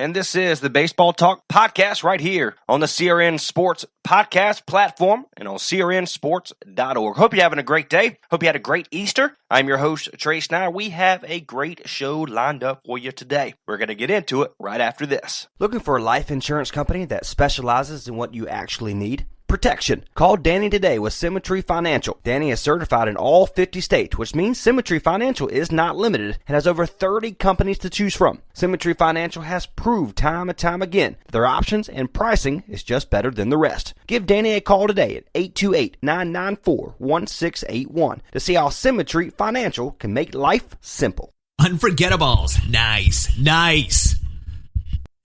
and this is the Baseball Talk Podcast right here on the CRN Sports Podcast platform and on crnsports.org. Hope you're having a great day. Hope you had a great Easter. I'm your host, Trey Snide. We have a great show lined up for you today. We're going to get into it right after this. Looking for a life insurance company that specializes in what you actually need? Protection. Call Danny today with Symmetry Financial. Danny is certified in all 50 states, which means Symmetry Financial is not limited and has over 30 companies to choose from. Symmetry Financial has proved time and time again that their options and pricing is just better than the rest. Give Danny a call today at 828-994-1681 to see how Symmetry Financial can make life simple. Unforgettables. Nice.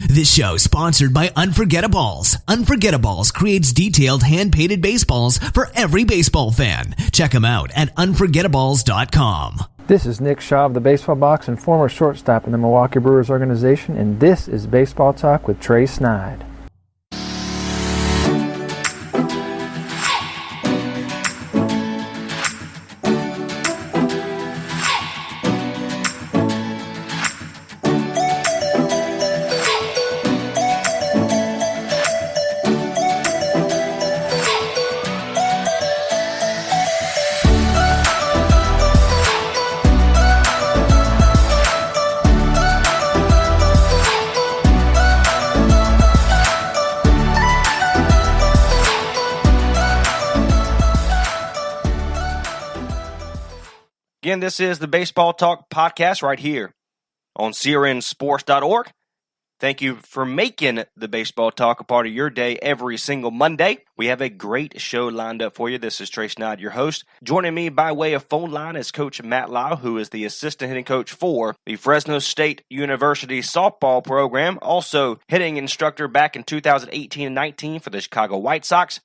This show is sponsored by Unforgettables. Unforgettables creates detailed hand-painted baseballs for every baseball fan. Check them out at unforgettables.com. This is Nick Shaw of the Baseball Box and former shortstop in the Milwaukee Brewers organization, and this is Baseball Talk with Trey Snide. Again, this is the Baseball Talk Podcast right here on crnsports.org. Thank you for making the Baseball Talk a part of your day every single Monday. We have a great show lined up for you. This is Trey Snide, your host. Joining me by way of phone line is Coach Matt Lisle, who is the assistant hitting coach for the Fresno State University softball program, also hitting instructor back in 2018 and 19 for the Chicago Whitesox.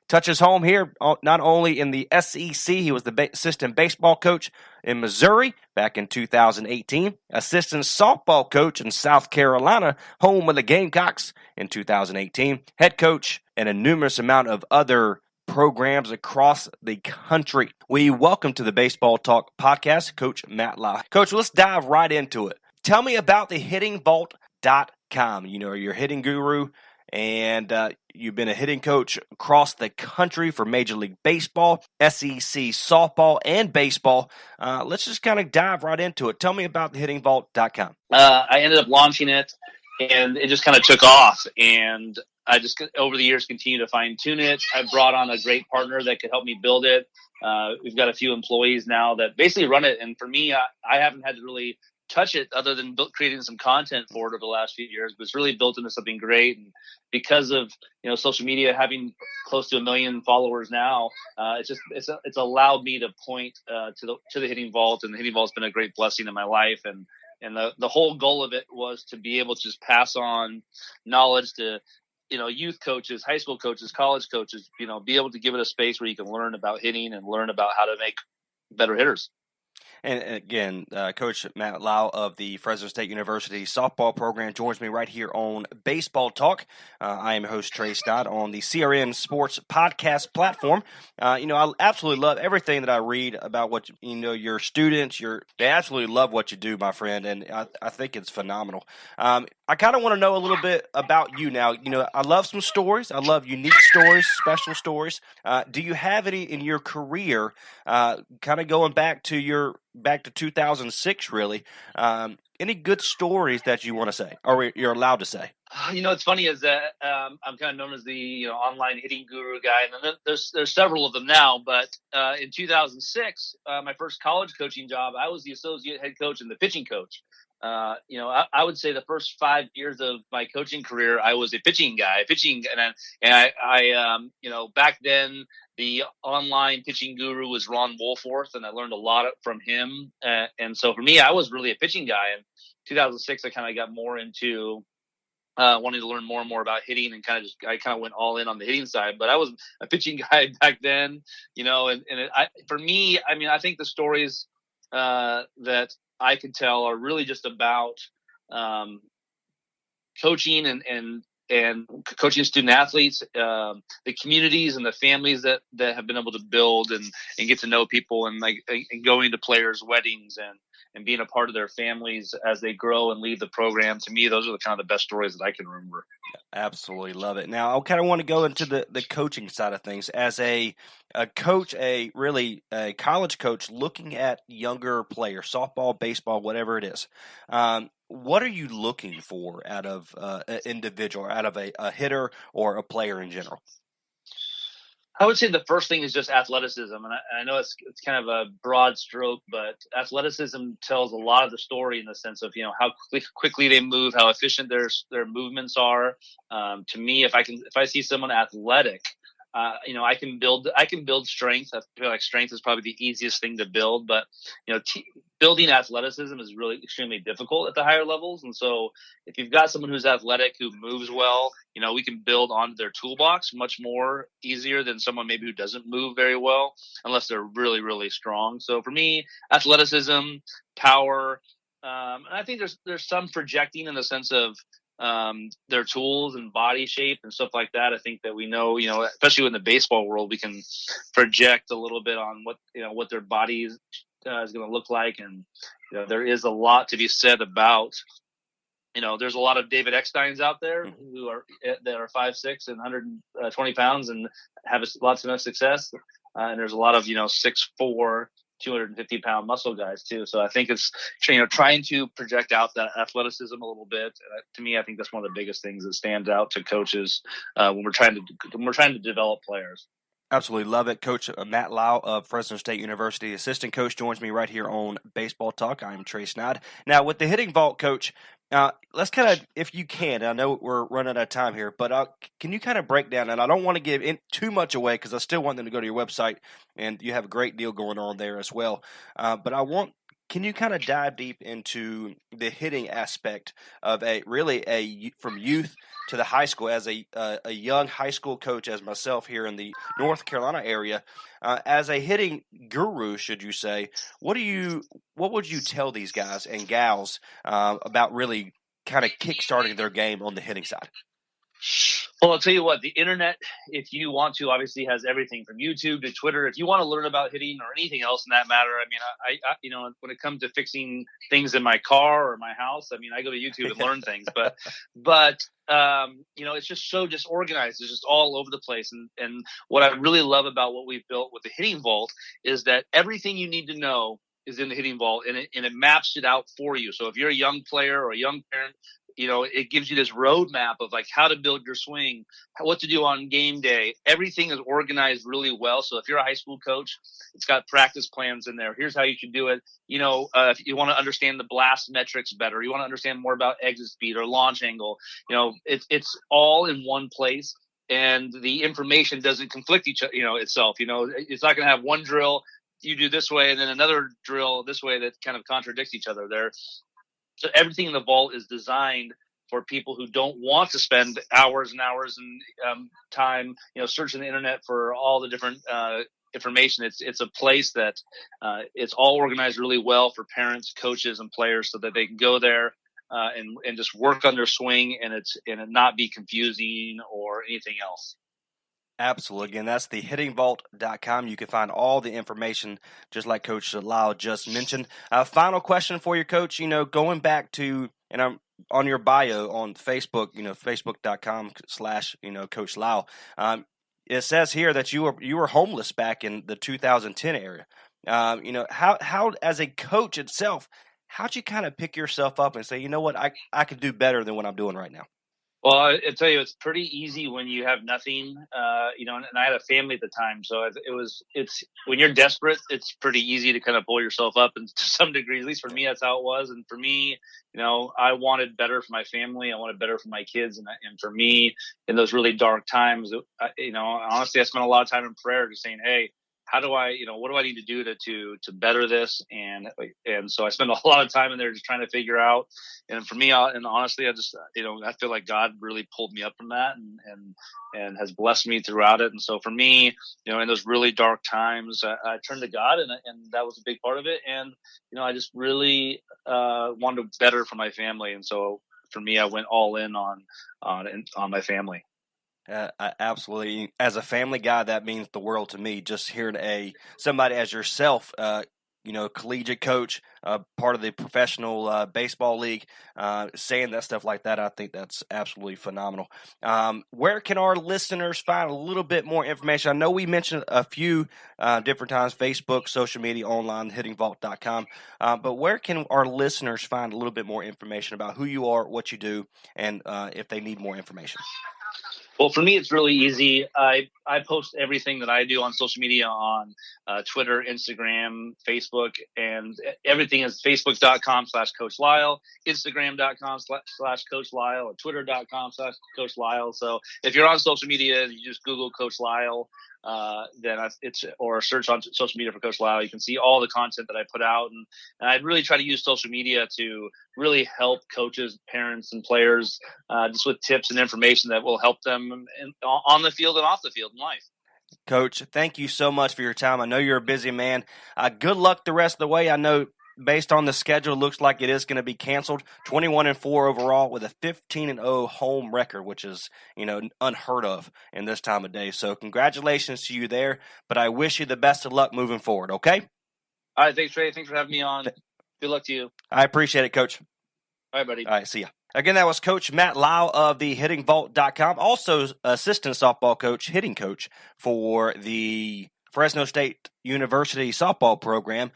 Touches home here not only in the SEC, he was the assistant baseball coach in Missouri back in 2018, assistant softball coach in South Carolina, home of the Gamecocks in 2018, head coach and a numerous amount of other programs across the country. We welcome to the Baseball Talk Podcast, Coach Matt Lisle. Coach, let's dive right into it. Tell me about the hittingvault.com. You know, your hitting guru, and you've been a hitting coach across the country for Major League Baseball, SEC softball, and baseball. Let's just kind of dive right into it. Tell me about the hittingvault.com. I ended up launching it, and it just kind of took off. And I just, over the years, continue to fine-tune it. I brought on a great partner that could help me build it. We've got a few employees now that basically run it. And for me, I haven't had to really touch it other than creating some content for it over the last few years, but it's really built into something great. And because of, social media having close to 1 million followers now, it's allowed me to point to the Hitting Vault, and the Hitting Vault's been a great blessing in my life. And the whole goal of it was to be able to just pass on knowledge to, youth coaches, high school coaches, college coaches, be able to give it a space where you can learn about hitting and learn about how to make better hitters. And again, Coach Matt Lisle of the Fresno State University softball program joins me right here on Baseball Talk. I am your host, Trey Snide, on the CRN Sports Podcast platform. I absolutely love everything that I read about what, your students, they absolutely love what you do, my friend, and I think it's phenomenal. I kind of want to know a little bit about you now. I love some stories. I love unique stories, special stories. Do you have any in your career, kind of going back to 2006, really? Any good stories that you want to say, or you're allowed to say? It's funny is that I'm kind of known as the online hitting guru guy, and there's several of them now. But in 2006, my first college coaching job, I was the associate head coach and the pitching coach. I would say the first 5 years of my coaching career, I was a pitching guy, and back then the online pitching guru was Ron Wohlforth, and I learned a lot from him. And so for me, I was really a pitching guy. In 2006, I kind of got more into wanting to learn more and more about hitting, and I kind of went all in on the hitting side. But I was a pitching guy back then, for me, I think the stories that I could tell are really just about coaching and coaching student athletes, the communities and the families that have been able to build and get to know people, and going to players' weddings and being a part of their families as they grow and leave the program. To me, those are the kind of the best stories that I can remember. Absolutely love it. Now, I kind of want to go into the coaching side of things. As a coach, a college coach looking at younger players, softball, baseball, whatever it is, what are you looking for out of an individual, out of a hitter or a player in general? I would say the first thing is just athleticism, and I know it's kind of a broad stroke, but athleticism tells a lot of the story in the sense of how quickly they move, how efficient their movements are. To me, if I see someone athletic, I can build strength. I feel like strength is probably the easiest thing to build, but building athleticism is really extremely difficult at the higher levels. And so if you've got someone who's athletic, who moves well, we can build onto their toolbox much more easier than someone maybe who doesn't move very well, unless they're really, really strong. So for me, athleticism, power, and I think there's some projecting in the sense of their tools and body shape and stuff like that. I think that we know, especially in the baseball world, we can project a little bit on what their body is going to look like. And, there is a lot to be said about, there's a lot of David Ecksteins out there that are 5'6" and 120 pounds and have lots of success. And there's a lot of, 6'4", 250-pound muscle guys too. So I think it's trying to project out that athleticism a little bit. To me, I think that's one of the biggest things that stands out to coaches when we're trying to develop players. Absolutely love it. Coach Matt Lisle of Fresno State University, assistant coach, joins me right here on Baseball Talk. I'm Trey Snide. Now, with the hitting vault, Coach, let's kind of, if you can, I know we're running out of time here, but can you kind of break down, and I don't want to give too much away because I still want them to go to your website, and you have a great deal going on there as well. But can you kind of dive deep into the hitting aspect of from youth to the high school, as a young high school coach, as myself here in the North Carolina area, as a hitting guru, should you say? What would you tell these guys and gals about really kind of kickstarting their game on the hitting side? Well, I'll tell you what, the internet, if you want to, obviously has everything from YouTube to Twitter. If you want to learn about hitting or anything else in that matter, I mean, I when it comes to fixing things in my car or my house, I mean, I go to YouTube and learn things, but it's just so disorganized. It's just all over the place. And what I really love about what we've built with the hitting vault is that everything you need to know is in the hitting vault, and it maps it out for you. So if you're a young player or a young parent, it gives you this roadmap of like how to build your swing, what to do on game day. Everything is organized really well. So if you're a high school coach, it's got practice plans in there. Here's how you should do it. If you want to understand the blast metrics better, you want to understand more about exit speed or launch angle, it's all in one place. And the information doesn't conflict itself. It's not going to have one drill you do this way and then another drill this way that kind of contradicts each other there. So everything in the vault is designed for people who don't want to spend hours and hours and time, searching the internet for all the different information. It's a place that it's all organized really well for parents, coaches, and players, so that they can go there and just work on their swing and it not be confusing or anything else. Absolutely. Again, that's the hittingvault.com. You can find all the information, just like Coach Lisle just mentioned. Final question for you, Coach. Going back to, and I'm on your bio on Facebook, facebook.com/ Coach Lisle. It says here that you were homeless back in the 2010 area. How as a coach itself, how'd you kind of pick yourself up and say, you know what, I could do better than what I'm doing right now? Well, I'll tell you, it's pretty easy when you have nothing, and I had a family at the time. So it's when you're desperate, it's pretty easy to kind of pull yourself up, and to some degree, at least for me, that's how it was. And for me, I wanted better for my family. I wanted better for my kids. And for me, in those really dark times, honestly, I spent a lot of time in prayer just saying, hey, how do I, what do I need to do to better this? And so I spent a lot of time in there just trying to figure out. And for me, and honestly, I just, I feel like God really pulled me up from that and has blessed me throughout it. And so for me, in those really dark times, I turned to God, and that was a big part of it. And, I just really wanted to better for my family. And so for me, I went all in on my family. Absolutely. As a family guy, that means the world to me. Just hearing somebody as yourself collegiate coach, part of the professional baseball league, saying that stuff like that. I think that's absolutely phenomenal. Where can our listeners find a little bit more information? I know we mentioned a few different times, Facebook, social media, online, hittingvault.com, but where can our listeners find a little bit more information about who you are, what you do, and if they need more information? Well, for me, it's really easy. I post everything that I do on social media on Twitter, Instagram, Facebook, and everything is facebook.com/Coach Lisle, Instagram.com/Coach Lisle, or Twitter.com/Coach Lisle. So if you're on social media, you just Google Coach Lisle, or search on social media for Coach Lisle. You can see all the content that I put out, and I really try to use social media to really help coaches, parents, and players just with tips and information that will help them on the field and off the field in life. Coach, thank you so much for your time. I know you're a busy man. Good luck the rest of the way. I know based on the schedule, it looks like it is going to be canceled. 21-4 overall with a 15-0 home record, which is, unheard of in this time of day. So congratulations to you there, but I wish you the best of luck moving forward, okay? All right, thanks, Trey. Thanks for having me on. Good luck to you. I appreciate it, Coach. All right, buddy. All right, see ya. Again, that was Coach Matt Lisle of the hittingvault.com, also assistant softball coach, hitting coach for the Fresno State University softball program.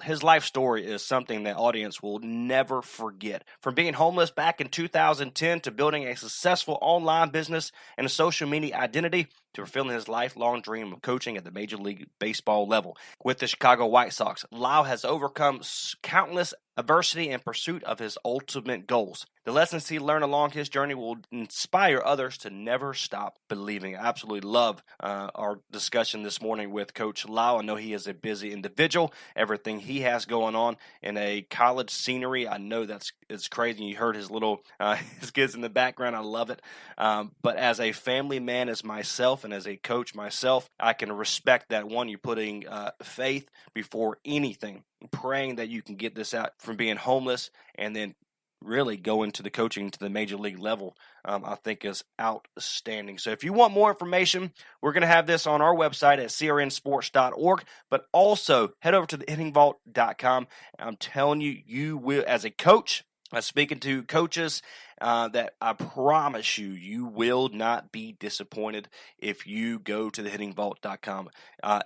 His life story is something the audience will never forget. From being homeless back in 2010 to building a successful online business and a social media identity to fulfilling his lifelong dream of coaching at the Major League Baseball level. With the Chicago Whitesox, Lisle has overcome countless adversity in pursuit of his ultimate goals. The lessons he learned along his journey will inspire others to never stop believing. I absolutely love our discussion this morning with Coach Lisle. I know he is a busy individual. Everything he has going on in a college scenery, I know it's crazy. You heard his little his kids in the background. I love it. But as a family man, as myself, and as a coach myself, I can respect that. One, you're putting faith before anything, praying that you can get this out from being homeless and then really go into the coaching to the major league level, I think is outstanding. So if you want more information, we're going to have this on our website at crnsports.org, but also head over to the hittingvault.com. I'm telling you, you will, as a coach, speaking to coaches, that I promise you will not be disappointed if you go to the hittingvault.com.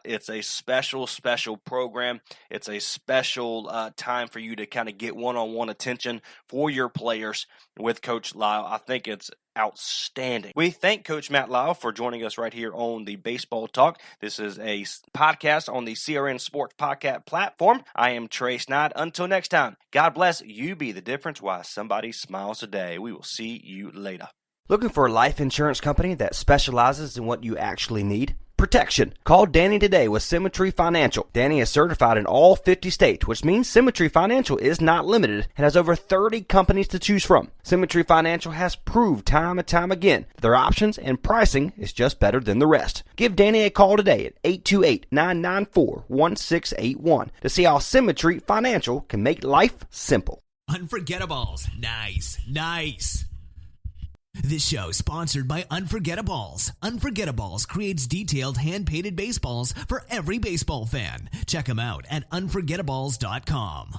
It's a special program. It's a special time for you to kind of get one-on-one attention for your players with Coach Lisle. I think it's outstanding. We thank Coach Matt Lisle for joining us right here on the Baseball Talk. This is a podcast on the CRN Sports Podcast platform. I am Trey Snide. Until next time, God bless. You be the difference while somebody smiles today. We will see you later. Looking for a life insurance company that specializes in what you actually need? Protection. Call Danny today with Symmetry Financial. Danny is certified in all 50 states, which means Symmetry Financial is not limited and has over 30 companies to choose from. Symmetry Financial has proved time and time again that their options and pricing is just better than the rest. Give Danny a call today at 828-994-1681 to see how Symmetry Financial can make life simple. Unforgettables. Nice. This show sponsored by Unforgettables. Unforgettables creates detailed hand-painted baseballs for every baseball fan. Check them out at unforgettables.com.